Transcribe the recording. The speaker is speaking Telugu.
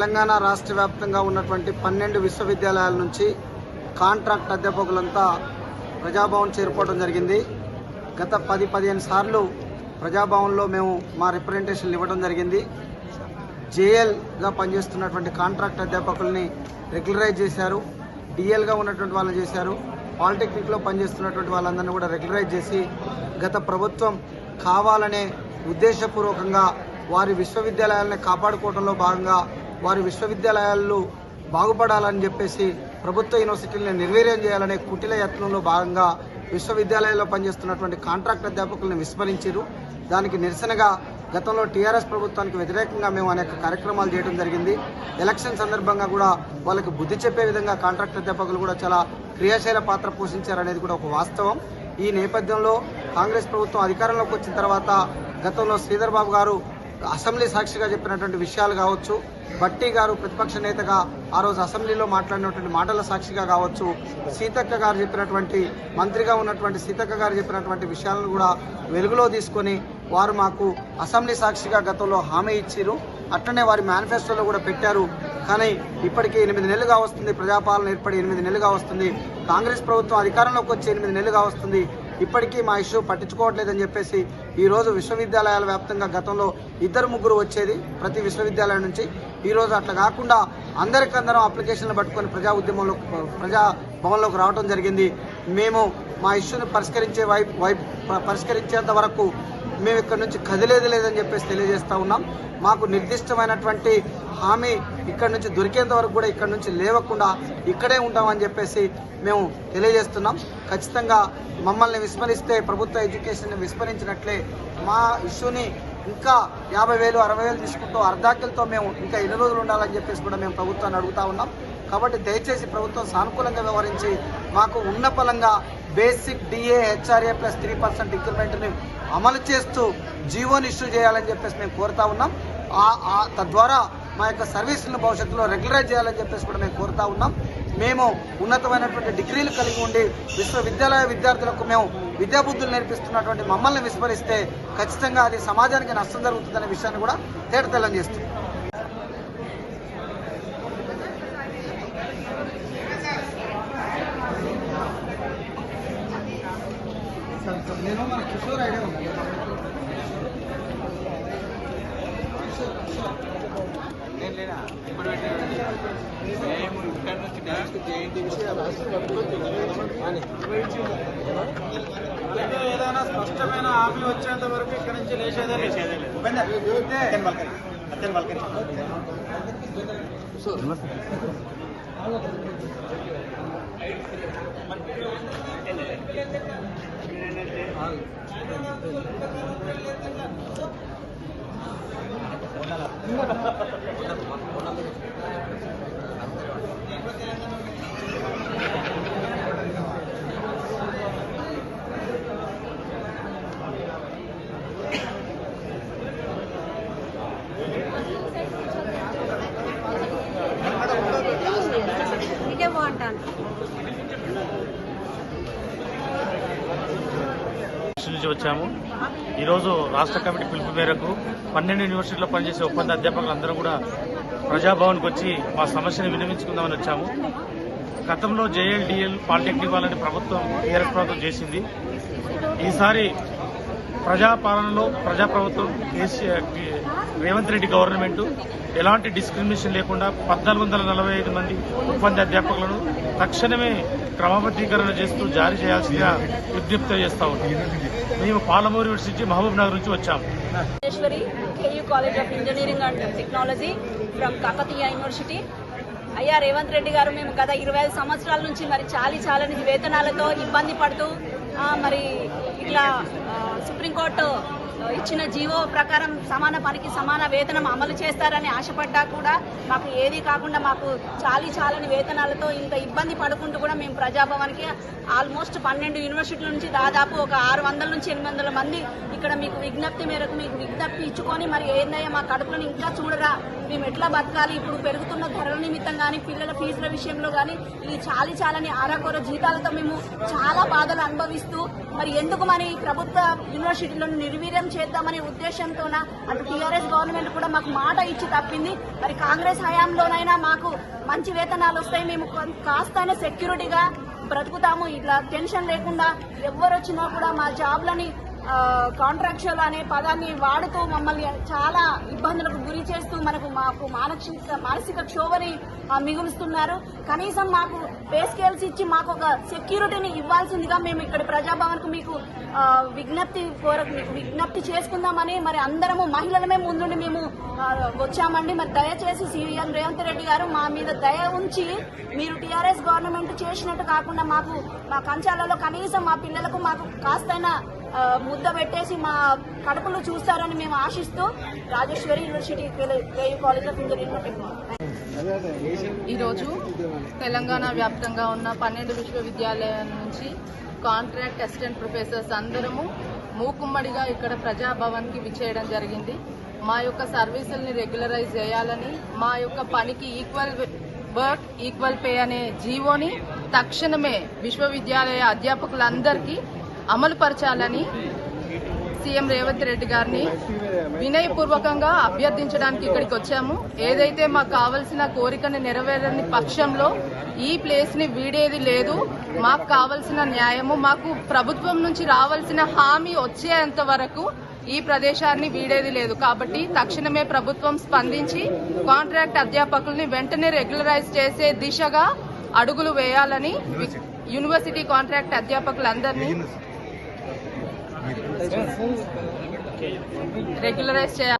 తెలంగాణ రాష్ట్ర వ్యాప్తంగా ఉన్నటువంటి 12 విశ్వవిద్యాలయాల నుంచి కాంట్రాక్ట్ అధ్యాపకులంతా ప్రజాభవన్ చేరుకోవడం జరిగింది. గత 10-15 సార్లు ప్రజాభవన్లో మేము మా రిప్రజెంటేషన్లు ఇవ్వడం జరిగింది. జేఎల్గా పనిచేస్తున్నటువంటి కాంట్రాక్ట్ అధ్యాపకుల్ని రెగ్యులరైజ్ చేశారు, డిఎల్గా ఉన్నటువంటి వాళ్ళని చేశారు, పాలిటెక్నిక్లో పనిచేస్తున్నటువంటి వాళ్ళందరినీ కూడా రెగ్యులరైజ్ చేసి గత ప్రభుత్వం కావాలనే ఉద్దేశపూర్వకంగా వారి విశ్వవిద్యాలయాలను కాపాడుకోవడంలో భాగంగా వారి విశ్వవిద్యాలయాలు బాగుపడాలని చెప్పేసి ప్రభుత్వ యూనివర్సిటీలను నిర్వీర్యం చేయాలనే కుటిల యత్నంలో భాగంగా విశ్వవిద్యాలయాల్లో పనిచేస్తున్నటువంటి కాంట్రాక్ట్ అధ్యాపకులను విస్మరించారు. దానికి నిరసనగా గతంలో టీఆర్ఎస్ ప్రభుత్వానికి వ్యతిరేకంగా మేము అనేక కార్యక్రమాలు చేయడం జరిగింది. ఎలక్షన్ సందర్భంగా కూడా వాళ్ళకి బుద్ధి చెప్పే విధంగా కాంట్రాక్ట్ అధ్యాపకులు కూడా చాలా క్రియాశీల పాత్ర పోషించారనేది కూడా ఒక వాస్తవం. ఈ నేపథ్యంలో కాంగ్రెస్ ప్రభుత్వం అధికారంలోకి వచ్చిన తర్వాత గతంలో శ్రీధర్ బాబు గారు అసెంబ్లీ సాక్షిగా చెప్పినటువంటి విషయాలు కావచ్చు, భట్టి గారు ప్రతిపక్ష నేతగా ఆ రోజు అసెంబ్లీలో మాట్లాడినటువంటి మాటల సాక్షిగా కావచ్చు, సీతక్క గారు చెప్పినటువంటి మంత్రిగా ఉన్నటువంటి సీతక్క గారు చెప్పినటువంటి విషయాలను కూడా వెలుగులో తీసుకొని వారు మాకు అసెంబ్లీ సాక్షిగా గతంలో హామీ ఇచ్చారు. అట్లనే వారి మేనిఫెస్టోలో కూడా పెట్టారు. కానీ ఇప్పటికీ 8 నెలలుగా వస్తుంది, ప్రజాపాలన ఏర్పడి 8 నెలలుగా వస్తుంది, కాంగ్రెస్ ప్రభుత్వం అధికారంలోకి వచ్చి 8 నెలలుగా వస్తుంది, ఇప్పటికీ మా ఇష్యూ పట్టించుకోవట్లేదని చెప్పేసి ఈరోజు విశ్వవిద్యాలయాల వ్యాప్తంగా గతంలో 2-3 వచ్చేది ప్రతి విశ్వవిద్యాలయం నుంచి. ఈరోజు అట్లా కాకుండా అందరికందరం అప్లికేషన్లు పట్టుకొని ప్రజాభవన్లోకి రావడం జరిగింది. మేము మా ఇష్యూని పరిష్కరించేంత వరకు మేము ఇక్కడ నుంచి కదిలేది లేదని చెప్పేసి తెలియజేస్తూ ఉన్నాం. మాకు నిర్దిష్టమైనటువంటి హామీ ఇక్కడ నుంచి దొరికేంత వరకు కూడా ఇక్కడ నుంచి లేవకుండా ఇక్కడే ఉంటామని చెప్పేసి మేము తెలియజేస్తున్నాం. ఖచ్చితంగా మమ్మల్ని విస్మరిస్తే ప్రభుత్వ ఎడ్యుకేషన్ని విస్మరించినట్లే మా ఇష్యూని ఇంకా 50,000, 60,000 తీసుకుంటూ అర్ధాకిలతో మేము ఇంకా ఎన్ని రోజులు ఉండాలని చెప్పేసి కూడా మేము ప్రభుత్వాన్ని అడుగుతా ఉన్నాం. కాబట్టి దయచేసి ప్రభుత్వం సానుకూలంగా వ్యవహరించి మాకు ఉన్న పలంగా బేసిక్ డిఏ హెచ్ఆర్ఏ ప్లస్ 3% ఇంక్రిమెంట్ని అమలు చేస్తూ జీవోని ఇష్యూ చేయాలని చెప్పేసి మేము కోరుతా ఉన్నాం. తద్వారా మా యొక్క సర్వీసులను భవిష్యత్తులో రెగ్యులరైజ్ చేయాలని చెప్పేసి కూడా మేము కోరుతా ఉన్నాం. మేము ఉన్నతమైనటువంటి డిగ్రీలు కలిగి ఉండి విశ్వవిద్యాలయ విద్యార్థులకు మేము విద్యాబుద్ధులు నేర్పిస్తున్నటువంటి మమ్మల్ని విస్మరిస్తే ఖచ్చితంగా అది సమాజానికి నష్టం జరుగుతుందనే విషయాన్ని కూడా తేటతెల్లం చేస్తుంది. నేను మన కిషోర్ ఐడియా ఉంది ఏదైనా స్పష్టమైన హామీ వచ్చేంత వరకు ఇక్కడ నుంచి లేచేదే ఇదే బాగుంటాను. నుంచి వచ్చాము. ఈరోజు రాష్ట్ర కమిటీ పిలుపు మేరకు 12 యూనివర్సిటీలో పనిచేసే ఒప్పంద అధ్యాపకులందరూ కూడా ప్రజాభవన్కి వచ్చి మా సమస్యను విన్నవించుకుందామని వచ్చాము. గతంలో జేఎల్, డిఎల్, పాలిటెక్నిక్ వాళ్ళని ప్రభుత్వం టీఆర్ఎస్ ప్రభుత్వం చేసింది. ఈసారి ప్రజాపాలనలో ప్రజాప్రభుత్వం రేవంత్ రెడ్డి గవర్నమెంట్ ఎలాంటి డిస్క్రిమినేషన్ లేకుండా 1445 మంది ఒప్పంద అధ్యాపకులను తక్షణమే క్రమబద్దీకరణ చేస్తూ జారీ చేయాల్సిందిగా విజ్ఞప్తి చేస్తా ఉన్నాం. మేము పాలమూరు యూనివర్సిటీ, మహబూబ్ నగర్ నుంచి వచ్చాము. KU college of engineering and technology from Kakatiya university. అయ్యా రేవంత్ రెడ్డి గారు, మేము గత 25 సంవత్సరాల నుంచి మరి చాలని వేతనాలతో ఇబ్బంది పడుతూ మరి ఇట్లా సుప్రీంకోర్టు ఇచ్చిన జీవో ప్రకారం సమాన పనికి సమాన వేతనం అమలు చేస్తారని ఆశపడ్డా కూడా మాకు ఏది కాకుండా మాకు చాలని వేతనాలతో ఇంత ఇబ్బంది పడుకుంటూ కూడా మేము ప్రజాభవన్కి ఆల్మోస్ట్ 12 యూనివర్సిటీల నుంచి దాదాపు ఒక 600 నుంచి 800 మంది ఇక్కడ మీకు విజ్ఞప్తి మేరకు మీకు విజ్ఞప్తి ఇచ్చుకొని మరి ఏందయ్యా మా కడుపులను ఇంకా చూడరా, మేము ఎట్లా బతకాలి, ఇప్పుడు పెరుగుతున్న ధరల నిమిత్తం కానీ పిల్లల ఫీజుల విషయంలో కానీ ఈ చాలని ఆరాకొర జీతాలతో మేము చాలా బాధలు అనుభవిస్తూ మరి ఎందుకు మరి ప్రభుత్వ యూనివర్సిటీలను నిర్వీర్యం చేద్దామనే ఉద్దేశంతోన అటు టీఆర్ఎస్ గవర్నమెంట్ కూడా మాకు మాట ఇచ్చి తప్పింది. మరి కాంగ్రెస్ హయాంలోనైనా మాకు మంచి వేతనాలు వస్తాయి, మేము కాస్తైనా సెక్యూరిటీగా బ్రతుకుతాము, ఇట్లా టెన్షన్ లేకుండా ఎవరు వచ్చినా కూడా మా జాబ్లని కాంట్రాక్చువల్ అనే పదాన్ని వాడుతూ మమ్మల్ని చాలా ఇబ్బందులకు గురి చేస్తూ మాకు మానసిక క్షోభని మిగులుస్తున్నారు. కనీసం మాకు పే స్కేల్స్ ఇచ్చి మాకు ఒక సెక్యూరిటీని ఇవ్వాల్సిందిగా మేము ఇక్కడ ప్రజాభవన్కు మీకు విజ్ఞప్తి చేసుకుందామని మరి అందరము మహిళలమే ముందుండి మేము వచ్చామండి. మరి దయచేసి సీఎం రేవంత్ రెడ్డి గారు మా మీద దయ ఉంచి మీరు టీఆర్ఎస్ గవర్నమెంట్ చేసినట్టు కాకుండా మాకు మా కంచాలలో కనీసం మా పిల్లలకు మాకు కాస్తైనా ముద్ద పెట్టేసి మా కడుపులు చూస్తారని మేము ఆశిస్తూ Rajeshwari university college of engineering technology. ఈరోజు తెలంగాణ వ్యాప్తంగా ఉన్న 12 విశ్వవిద్యాలయాల నుంచి కాంట్రాక్ట్ అసిస్టెంట్ ప్రొఫెసర్స్ అందరము మూకుమ్మడిగా ఇక్కడ ప్రజాభవన్కి విచ్చేయడం జరిగింది. మా యొక్క సర్వీసుల్ని రెగ్యులరైజ్ చేయాలని, మా యొక్క పనికి ఈక్వల్ వర్క్ ఈక్వల్ పే అనే జీవోని తక్షణమే విశ్వవిద్యాలయ అధ్యాపకులందరికీ అమలుపరచాలని సీఎం రేవంత్ రెడ్డి గారిని వినయపూర్వకంగా అభ్యర్థించడానికి ఇక్కడికి వచ్చాము. ఏదైతే మాకు కావలసిన కోరికను నెరవేరని పక్షంలో ఈ ప్లేస్ ని వీడేది లేదు. మాకు కావలసిన న్యాయము, మాకు ప్రభుత్వం నుంచి రావాల్సిన హామీ వచ్చేంత వరకు ఈ ప్రదేశాన్ని వీడేది లేదు. కాబట్టి తక్షణమే ప్రభుత్వం స్పందించి కాంట్రాక్ట్ అధ్యాపకుల్ని వెంటనే రెగ్యులరైజ్ చేసే దిశగా అడుగులు వేయాలని యూనివర్సిటీ కాంట్రాక్ట్ అధ్యాపకులందరినీ రెగ్యులరైజ్ చేయాలి.